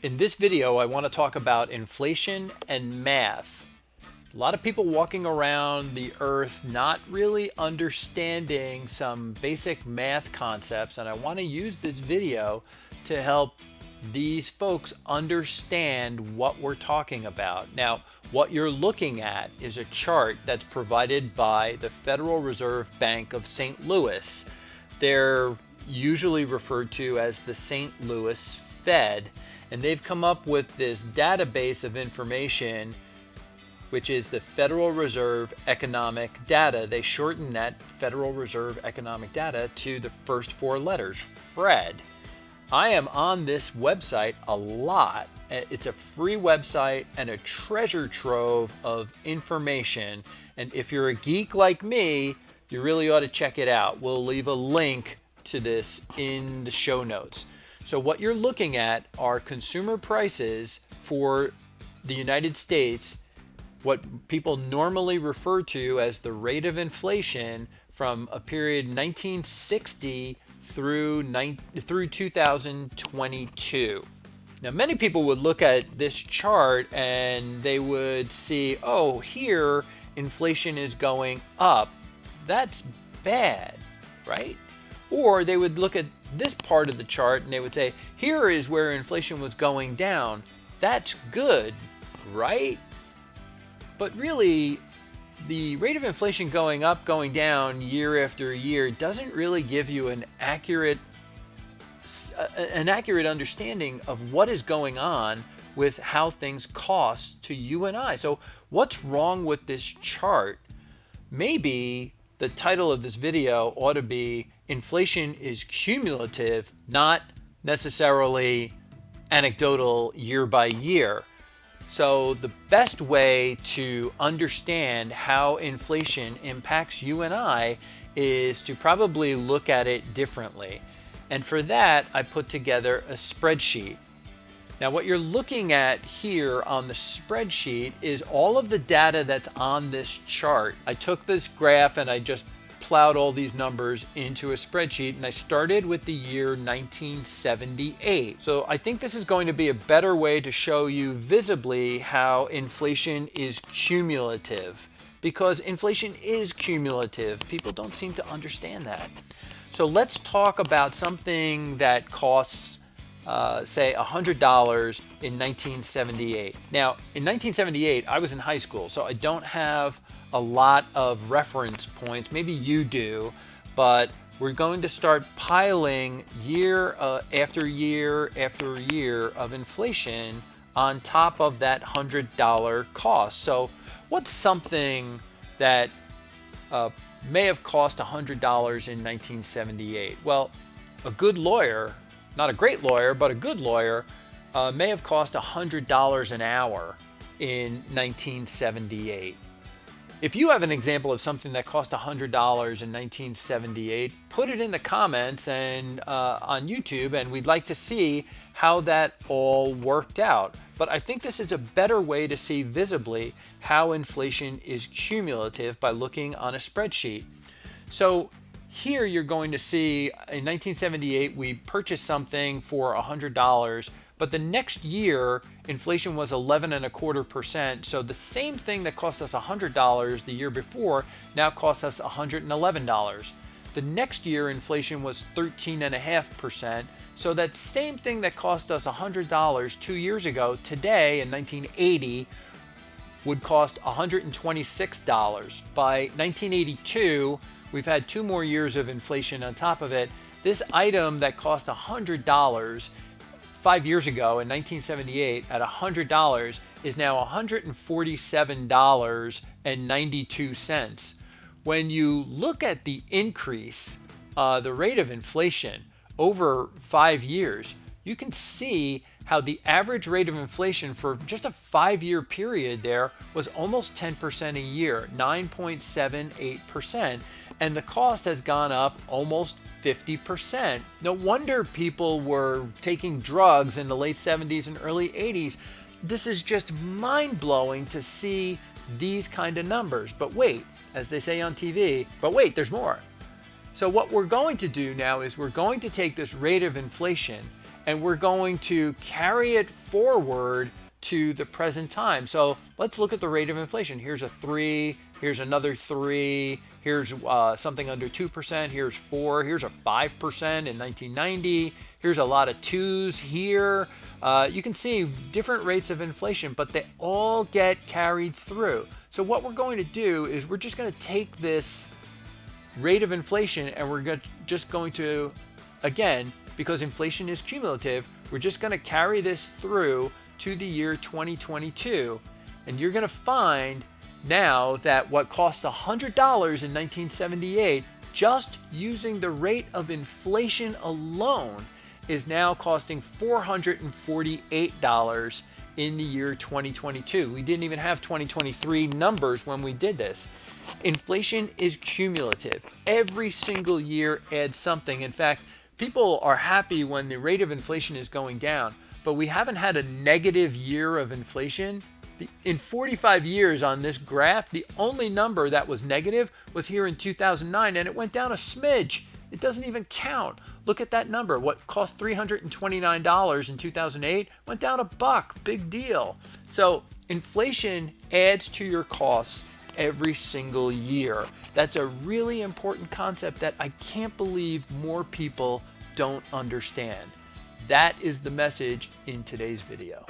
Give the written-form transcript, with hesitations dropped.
In this video, I want to talk about inflation and math. A lot of people walking around the earth not really understanding some basic math concepts, and I want to use this video to help these folks understand what we're talking about. Now, what you're looking at is a chart that's provided by the Federal Reserve Bank of St. Louis. They're usually referred to as the St. Louis Fed. And they've come up with this database of information, which is the Federal Reserve Economic Data. They shorten that Federal Reserve Economic Data to the first four letters, FRED. I am on this website a lot. It's a free website and a treasure trove of information. And if you're a geek like me, you really ought to check it out. We'll leave a link to this in the show notes. So what you're looking at are consumer prices for the United States, what people normally refer to as the rate of inflation from a period 1960 through 2022. Now, many people would look at this chart and they would see, oh, here inflation is going up. That's bad, right? Or they would look at this part of the chart and they would say, here is where inflation was going down. That's good, right? But really, the rate of inflation going up, going down year after year doesn't really give you an accurate understanding of what is going on with how things cost to you and I. So what's wrong with this chart? Maybe the title of this video ought to be inflation is cumulative, not necessarily anecdotal year by year. So the best way to understand how inflation impacts you and I is to probably look at it differently. And for that, I put together a spreadsheet. Now, what you're looking at here on the spreadsheet is all of the data that's on this chart. I took this graph and I just plowed all these numbers into a spreadsheet, and I started with the year 1978. So I think this is going to be a better way to show you visibly how inflation is cumulative, because inflation is cumulative. People don't seem to understand that. So let's talk about something that costs say $100 in 1978. Now, in 1978, I was in high school, so I don't have a lot of reference points. Maybe you do, but we're going to start piling year after year after year of inflation on top of that $100 cost. So what's something that may have cost $100 in 1978? Well, a good lawyer, not a great lawyer, but a good lawyer, may have cost $100 an hour in 1978. If you have an example of something that cost $100 in 1978, put it in the comments and on YouTube, and we'd like to see how that all worked out. But I think this is a better way to see visibly how inflation is cumulative by looking on a spreadsheet. So here you're going to see in 1978 we purchased something for $100, but the next year inflation was 11.25%. So the same thing that cost us $100 the year before now costs us $111. The next year inflation was 13.5%. So that same thing that cost us $100 2 years ago, today in 1980, would cost $126. By 1982, we've had 2 more years of inflation on top of it. This item that cost $100 5 years ago in 1978 at $100 is now $147.92. When you look at the increase, the rate of inflation over 5 years, you can see how the average rate of inflation for just a 5-year period there was almost 10% a year, 9.78%, and the cost has gone up almost 50%. No wonder people were taking drugs in the late 70s and early 80s. This is just mind-blowing to see these kind of numbers. But wait, as they say on TV, but wait, there's more. So what we're going to do now is we're going to take this rate of inflation and we're going to carry it forward to the present time. So let's look at the rate of inflation. Here's a 3, here's another 3, here's something under 2%, here's 4, here's a 5% in 1990, here's a lot of 2s here. You can see different rates of inflation, but they all get carried through. So what we're going to do is we're just going to take this rate of inflation and we're just going to, again, because inflation is cumulative, we're just going to carry this through to the year 2022. And you're going to find now that what cost $100 in 1978, just using the rate of inflation alone, is now costing $448 in the year 2022. We didn't even have 2023 numbers when we did this. Inflation is cumulative. Every single year adds something. In fact, people are happy when the rate of inflation is going down, but we haven't had a negative year of inflation. In 45 years on this graph, the only number that was negative was here in 2009, and it went down a smidge. It doesn't even count. Look at that number. What cost $329 in 2008 went down $1. Big deal. So inflation adds to your costs every single year. That's a really important concept that I can't believe more people don't understand. That is the message in today's video.